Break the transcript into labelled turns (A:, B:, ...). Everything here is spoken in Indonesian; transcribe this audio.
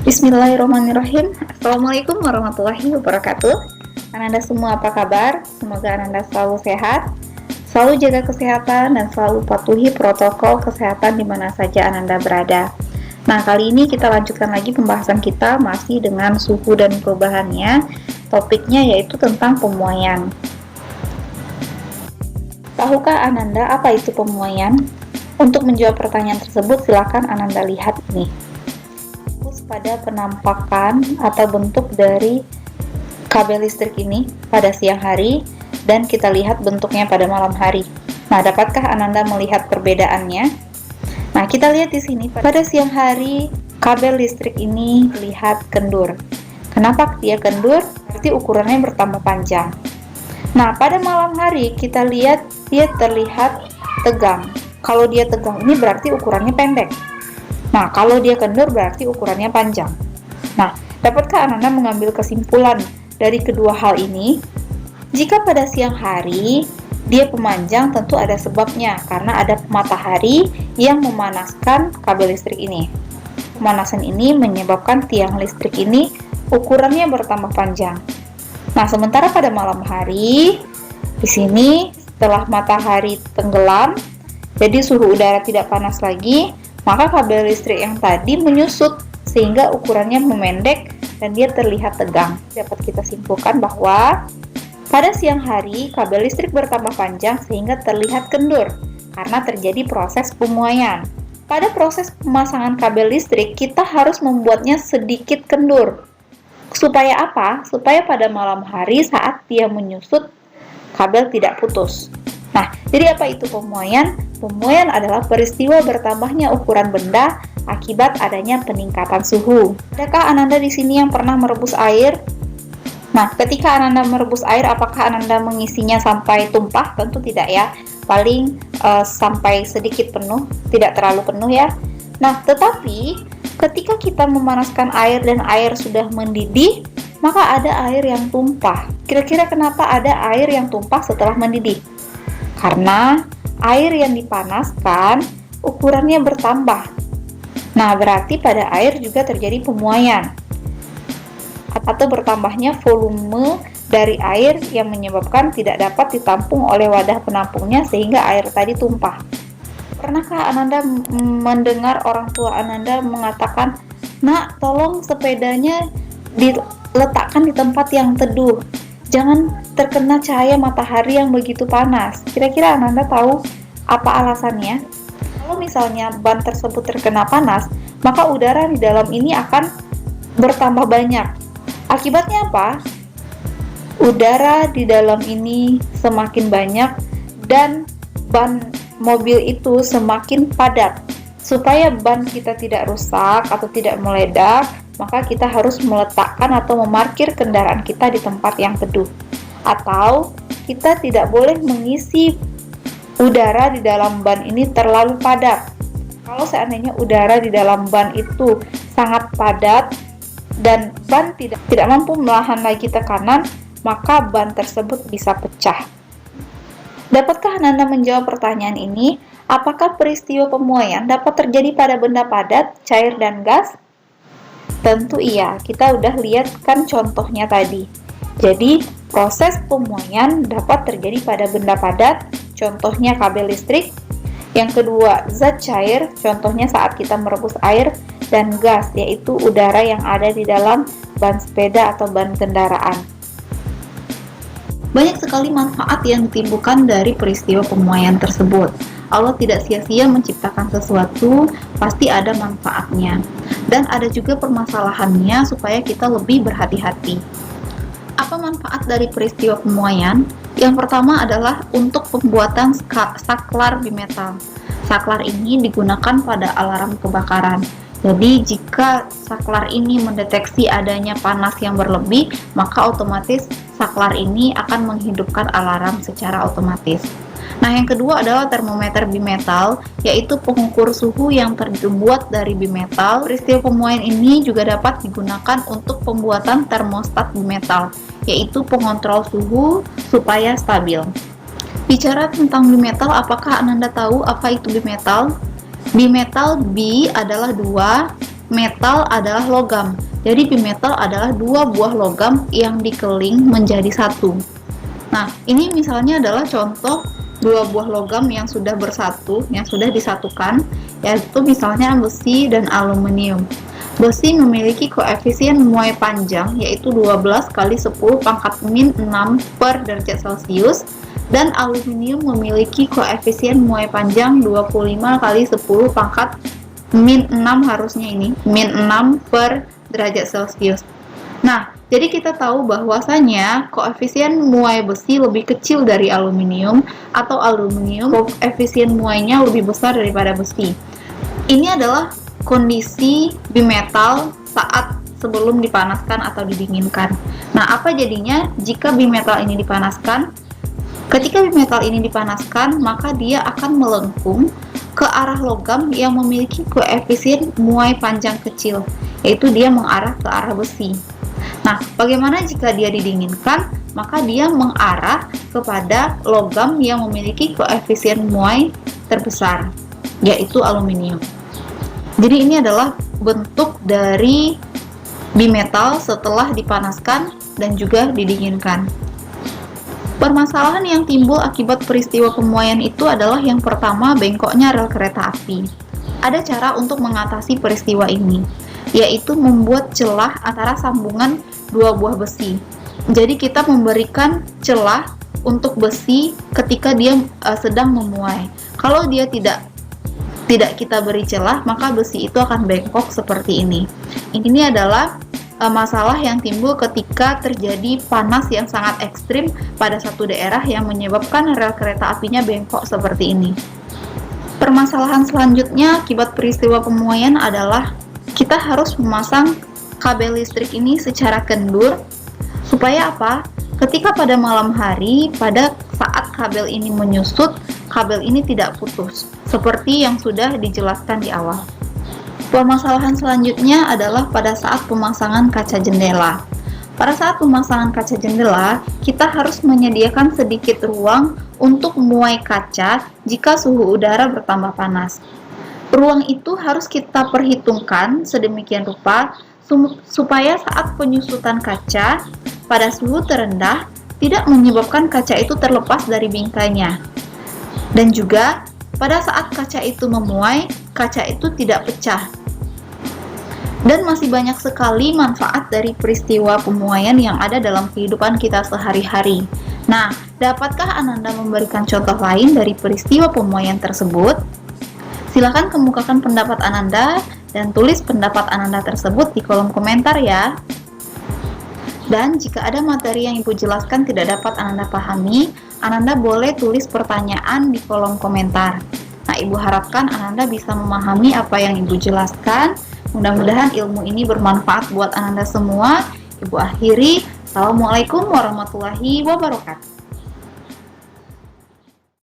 A: Bismillahirrahmanirrahim. Assalamualaikum warahmatullahi wabarakatuh. Ananda semua apa kabar? Semoga Ananda selalu sehat, selalu jaga kesehatan, dan selalu patuhi protokol kesehatan di mana saja Ananda berada. Nah, kali ini kita lanjutkan lagi pembahasan kita masih dengan suhu dan perubahannya. Topiknya yaitu tentang pemuaian. Tahukah Ananda apa itu pemuaian? Untuk menjawab pertanyaan tersebut, silakan Ananda lihat ini. Pada penampakan atau bentuk dari kabel listrik ini pada siang hari dan kita lihat bentuknya pada malam hari. Nah, dapatkah Ananda melihat perbedaannya? Nah, kita lihat di sini pada siang hari kabel listrik ini terlihat kendur. Kenapa dia kendur? Berarti ukurannya bertambah panjang. Nah, pada malam hari kita lihat dia terlihat tegang. Kalau dia tegang ini berarti ukurannya pendek. Nah, kalau dia kendur berarti ukurannya panjang. Nah, dapatkah Ananda mengambil kesimpulan dari kedua hal ini? Jika pada siang hari dia pemanjang, tentu ada sebabnya, karena ada matahari yang memanaskan kabel listrik ini. Pemanasan ini menyebabkan tiang listrik ini ukurannya bertambah panjang. Nah, sementara pada malam hari, di sini setelah matahari tenggelam, jadi suhu udara tidak panas lagi, maka kabel listrik yang tadi menyusut sehingga ukurannya memendek dan dia terlihat tegang. Dapat kita simpulkan bahwa pada siang hari kabel listrik bertambah panjang sehingga terlihat kendur karena terjadi proses pemuaian. Pada proses pemasangan kabel listrik kita harus membuatnya sedikit kendur. Supaya apa? Supaya pada malam hari saat dia menyusut kabel tidak putus. Nah, jadi apa itu pemuaian? Pemuaian adalah peristiwa bertambahnya ukuran benda akibat adanya peningkatan suhu. Adakah Ananda di sini yang pernah merebus air? Nah, ketika Ananda merebus air, apakah Ananda mengisinya sampai tumpah? Tentu tidak ya. Paling sampai sedikit penuh, tidak terlalu penuh ya. Nah, tetapi ketika kita memanaskan air dan air sudah mendidih, maka ada air yang tumpah. Kira-kira kenapa ada air yang tumpah setelah mendidih? Karena air yang dipanaskan ukurannya bertambah. Nah, berarti pada air juga terjadi pemuaian atau bertambahnya volume dari air yang menyebabkan tidak dapat ditampung oleh wadah penampungnya sehingga air tadi tumpah. Pernahkah Ananda mendengar orang tua Ananda mengatakan, "Nak, tolong sepedanya diletakkan di tempat yang teduh. Jangan terkena cahaya matahari yang begitu panas." Kira-kira Ananda tahu apa alasannya? Kalau misalnya ban tersebut terkena panas, maka udara di dalam ini akan bertambah banyak. Akibatnya apa? Udara di dalam ini semakin banyak dan ban mobil itu semakin padat. Supaya ban kita tidak rusak atau tidak meledak, maka kita harus meletakkan atau memarkir kendaraan kita di tempat yang teduh. Atau kita tidak boleh mengisi udara di dalam ban ini terlalu padat. Kalau seandainya udara di dalam ban itu sangat padat dan ban tidak mampu menahan lagi tekanan, maka ban tersebut bisa pecah. Dapatkah Anda menjawab pertanyaan ini? Apakah peristiwa pemuaian dapat terjadi pada benda padat, cair, dan gas? Tentu iya, kita udah lihat kan contohnya tadi. Jadi, proses pemuaian dapat terjadi pada benda padat, contohnya kabel listrik. Yang kedua, zat cair, contohnya saat kita merebus air, dan gas, yaitu udara yang ada di dalam ban sepeda atau ban kendaraan. Banyak sekali manfaat yang ditimbulkan dari peristiwa pemuaian tersebut. Allah tidak sia-sia menciptakan sesuatu, pasti ada manfaatnya. Dan ada juga permasalahannya supaya kita lebih berhati-hati. Apa manfaat dari peristiwa pemuaian? Yang pertama adalah untuk pembuatan saklar bimetal. Saklar ini digunakan pada alarm kebakaran. Jadi jika saklar ini mendeteksi adanya panas yang berlebih, maka otomatis saklar ini akan menghidupkan alarm secara otomatis. Nah, yang kedua adalah termometer bimetal, yaitu pengukur suhu yang terbuat dari bimetal. Peristiwa pemuaian ini juga dapat digunakan untuk pembuatan termostat bimetal, yaitu pengontrol suhu supaya stabil. Bicara tentang bimetal, apakah Ananda tahu apa itu bimetal? Bimetal, bi adalah 2, metal adalah logam. Jadi bimetal adalah dua buah logam yang dikeling menjadi satu. Nah, ini misalnya adalah contoh dua buah logam yang sudah bersatu, yang sudah disatukan, yaitu misalnya besi dan aluminium. Besi memiliki koefisien muai panjang yaitu 12 kali 10 pangkat min 6 per derajat Celcius, dan aluminium memiliki koefisien muai panjang 25 kali 10 pangkat min 6, harusnya ini min 6 per derajat Celcius. Nah, jadi kita tahu bahwasanya koefisien muai besi lebih kecil dari aluminium, atau aluminium koefisien muainya lebih besar daripada besi. Ini adalah kondisi bimetal saat sebelum dipanaskan atau didinginkan. Nah, apa jadinya jika bimetal ini dipanaskan? Ketika bimetal ini dipanaskan, maka dia akan melengkung ke arah logam yang memiliki koefisien muai panjang kecil, yaitu dia mengarah ke arah besi. Nah, bagaimana jika dia didinginkan? Maka dia mengarah kepada logam yang memiliki koefisien muai terbesar, yaitu aluminium. Jadi ini adalah bentuk dari bimetal setelah dipanaskan dan juga didinginkan. Permasalahan yang timbul akibat peristiwa pemuaian itu adalah yang pertama, bengkoknya rel kereta api. Ada cara untuk mengatasi peristiwa ini, yaitu membuat celah antara sambungan dua buah besi. Jadi kita memberikan celah untuk besi ketika dia sedang memuai. Kalau dia tidak kita beri celah, maka besi itu akan bengkok seperti ini. Ini adalah masalah yang timbul ketika terjadi panas yang sangat ekstrim pada satu daerah yang menyebabkan rel kereta apinya bengkok seperti ini. Permasalahan selanjutnya akibat peristiwa pemuaian adalah kita harus memasang kabel listrik ini secara kendur, supaya apa? Ketika pada malam hari, pada saat kabel ini menyusut, kabel ini tidak putus, seperti yang sudah dijelaskan di awal. Permasalahan selanjutnya adalah pada saat pemasangan kaca jendela. Pada saat pemasangan kaca jendela, kita harus menyediakan sedikit ruang untuk memuai kaca jika suhu udara bertambah panas. Ruang itu harus kita perhitungkan sedemikian rupa supaya saat penyusutan kaca pada suhu terendah tidak menyebabkan kaca itu terlepas dari bingkainya. Dan juga pada saat kaca itu memuai, kaca itu tidak pecah. Dan masih banyak sekali manfaat dari peristiwa pemuaian yang ada dalam kehidupan kita sehari-hari. Nah, dapatkah Ananda memberikan contoh lain dari peristiwa pemuaian tersebut? Silakan kemukakan pendapat Ananda dan tulis pendapat Ananda tersebut di kolom komentar ya. Dan jika ada materi yang Ibu jelaskan tidak dapat Ananda pahami, Ananda boleh tulis pertanyaan di kolom komentar. Nah, Ibu harapkan Ananda bisa memahami apa yang Ibu jelaskan. Mudah-mudahan ilmu ini bermanfaat buat Ananda semua. Ibu akhiri. Assalamualaikum warahmatullahi wabarakatuh.